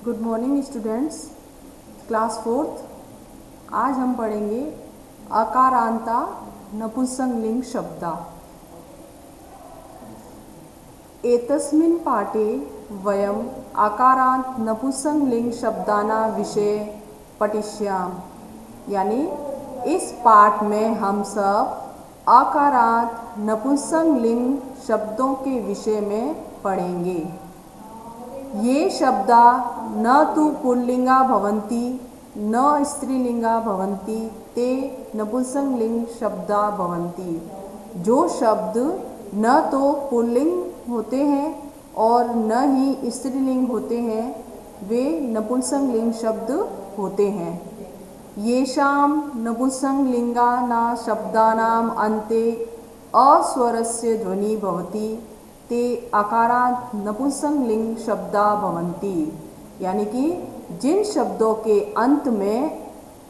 Good morning students, class fourth. आज हम पढ़ेंगे अकारांता नपुंसकलिंग शब्दा। एतस्मिन् पाठे वयम् अकारांत नपुंसकलिंग शब्दाना विषय पठिष्यामः। यानी इस पाठ में हम सब अकारांत नपुंसकलिंग शब्दों के विषय में पढ़ेंगे। ये शब्दा न तु पुल्लिंगा भवन्ति न स्त्रीलिंगा भवन्ति ते नपुंसकलिंग शब्दा भवन्ति। जो शब्द न तो पुल्लिंग होते हैं और न ही स्त्रीलिंग होते हैं वे नपुंसकलिंग शब्द होते हैं। येषां नपुंसकलिंगानां शब्दानां अन्ते अस्वरस्य ध्वनि भवति ते अकारांत नपुंसकलिंग शब्दा भवन्ति। यानी कि जिन शब्दों के अंत में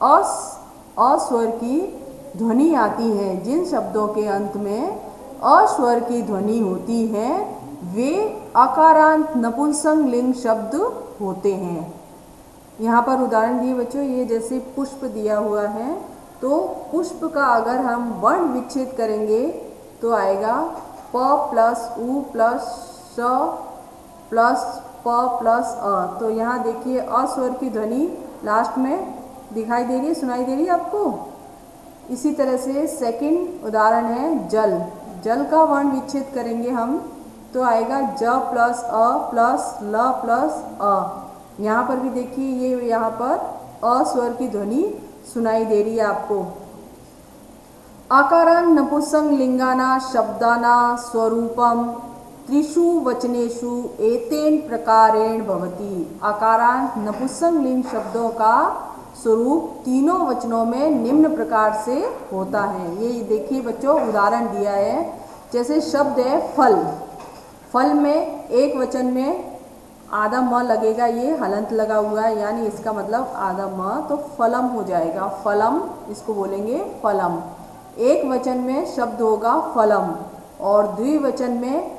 अस्वर की ध्वनि आती है, जिन शब्दों के अंत में अस्वर की ध्वनि होती है वे अकारांत नपुंसकलिंग शब्द होते हैं। यहाँ पर उदाहरण दिए बच्चों, ये जैसे पुष्प दिया हुआ है, तो पुष्प का अगर हम वर्ण विच्छेद करेंगे तो आएगा प प्लस उ प्लस श प्लस प प्लस अ। तो यहाँ देखिए अस्वर की ध्वनि लास्ट में दिखाई दे रही है, सुनाई दे रही है आपको। इसी तरह से सेकंड उदाहरण है जल। जल का वर्ण विच्छेद करेंगे हम तो आएगा ज प्लस अ प्लस ल प्लस अ। यहाँ पर भी देखिए ये यहाँ पर अस्वर की ध्वनि सुनाई दे रही है आपको। अकारांत नपुंसकलिंगानां शब्दानां स्वरूपं त्रिषु वचनेषु एतेन प्रकारेण भवति। अकारांत नपुंसकलिंग शब्दों का स्वरूप तीनों वचनों में निम्न प्रकार से होता है। ये देखिए बच्चों उदाहरण दिया है, जैसे शब्द है फल। फल में एक वचन में आधा म लगेगा, ये हलंत लगा हुआ है यानी इसका मतलब आधा म, तो फलम हो जाएगा। फलम इसको बोलेंगे फलम। एक वचन में शब्द होगा फलम और द्विवचन में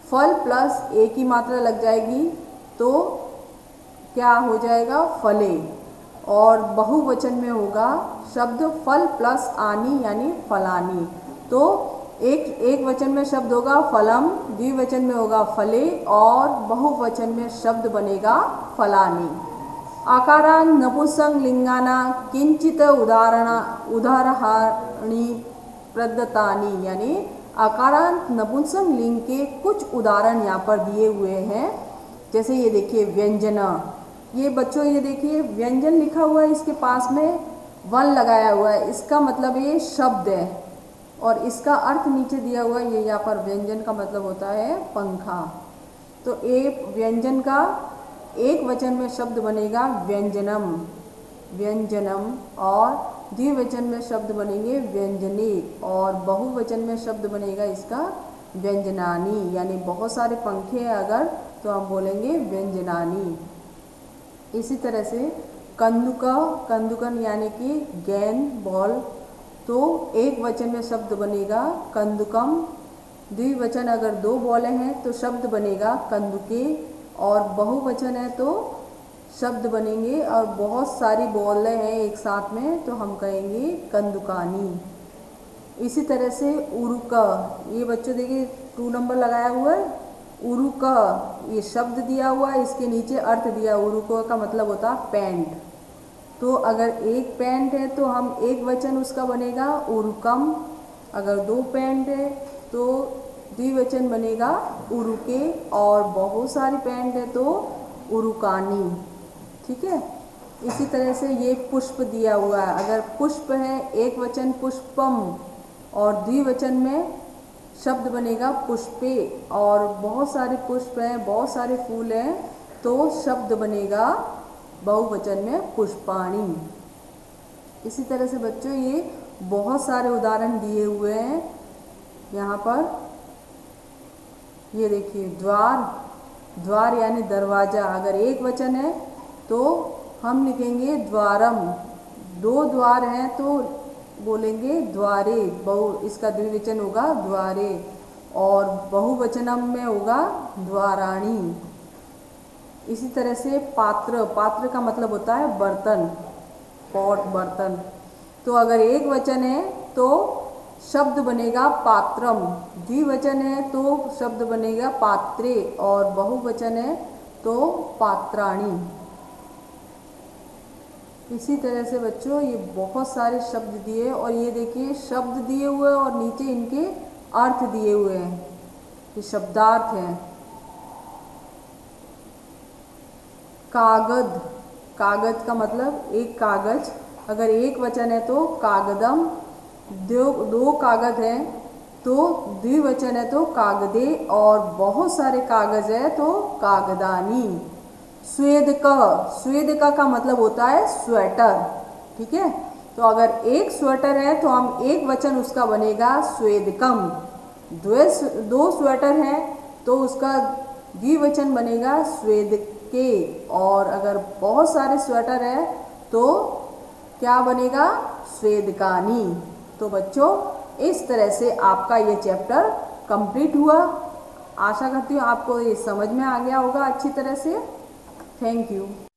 फल प्लस एक ही मात्रा लग जाएगी तो क्या हो जाएगा फले। और बहुवचन में होगा शब्द फल प्लस आनी यानी फलानी। तो एक वचन में शब्द होगा फलम, द्विवचन में होगा फले और बहुवचन में शब्द बनेगा फलानी। अकारांत नपुंसकलिंगानां किंचित उदाहरणानि प्रदत्तानि। यानी अकारांत नपुंसकलिंग के कुछ उदाहरण यहाँ पर दिए हुए हैं। जैसे ये देखिए व्यंजना। ये बच्चों ये देखिए व्यंजन लिखा हुआ है, इसके पास में वन लगाया हुआ है, इसका मतलब ये शब्द है और इसका अर्थ नीचे दिया हुआ है। ये यहाँ पर व्यंजन का मतलब होता है पंखा। तो एक व्यंजन का एक वचन में शब्द बनेगा व्यंजनम, व्यंजनम, और द्विवचन में शब्द बनेंगे व्यंजने और बहुवचन में शब्द बनेगा इसका व्यंजनानी। यानी बहुत सारे पंखे हैं अगर तो हम बोलेंगे व्यंजनानी। इसी तरह से कंदुका, कंदुकन यानी कि गेंद बॉल, तो एक वचन में शब्द बनेगा कंदुकम। द्विवचन अगर दो बॉलें हैं तो शब्द बनेगा कंदुके और बहुवचन है तो शब्द बनेंगे और बहुत सारी बॉलें हैं एक साथ में तो हम कहेंगे कंदुकानी। इसी तरह से उरुका, ये बच्चों देखिए 2 नंबर लगाया हुआ है। उरुका ये शब्द दिया हुआ है, इसके नीचे अर्थ दिया। उरुका का मतलब होता है पैंट। तो अगर एक पैंट है तो हम एक वचन उसका बनेगा उरुकम। अगर 2 पैंट है तो द्विवचन बनेगा उरुके और बहुत सारी पैंट है तो उरुकानी। ठीक है। इसी तरह से ये पुष्प दिया हुआ है। अगर पुष्प है एक वचन पुष्पम और द्विवचन में शब्द बनेगा पुष्पे और बहुत सारे पुष्प हैं, बहुत सारे फूल हैं तो शब्द बनेगा बहुवचन में पुष्पाणी। इसी तरह से बच्चों ये बहुत सारे उदाहरण दिए हुए हैं यहाँ पर। ये देखिए द्वार, द्वार यानी दरवाज़ा। अगर एक वचन है तो हम लिखेंगे द्वारम, 2 द्वार हैं तो बोलेंगे द्वारे, इसका द्विवचन होगा द्वारे और बहुवचनम में होगा द्वाराणी। इसी तरह से पात्र, पात्र का मतलब होता है बर्तन, पॉट, बर्तन। तो अगर एक वचन है तो शब्द बनेगा पात्रम, द्विवचन है तो शब्द बनेगा पात्रे, और बहुवचन है तो पात्राणि। इसी तरह से बच्चों ये बहुत सारे शब्द दिए, और ये देखिए शब्द दिए हुए और नीचे इनके अर्थ दिए हुए हैं, ये शब्दार्थ हैं। कागद, कागज का मतलब एक कागज, अगर एक वचन है तो कागदम, दो कागज हैं तो द्विवचन है तो कागदे, और बहुत सारे कागज है तो कागदानी। स्वेदक, स्वेदका का मतलब होता है स्वेटर, ठीक है। तो अगर एक स्वेटर है तो हम एक वचन उसका बनेगा स्वेदकम, दो स्वेटर है तो उसका द्विवचन बनेगा स्वेदके, और अगर बहुत सारे स्वेटर है तो क्या बनेगा स्वेदकानी। तो बच्चों इस तरह से आपका ये चैप्टर कंप्लीट हुआ। आशा करती हूँ आपको ये समझ में आ गया होगा अच्छी तरह से। Thank you.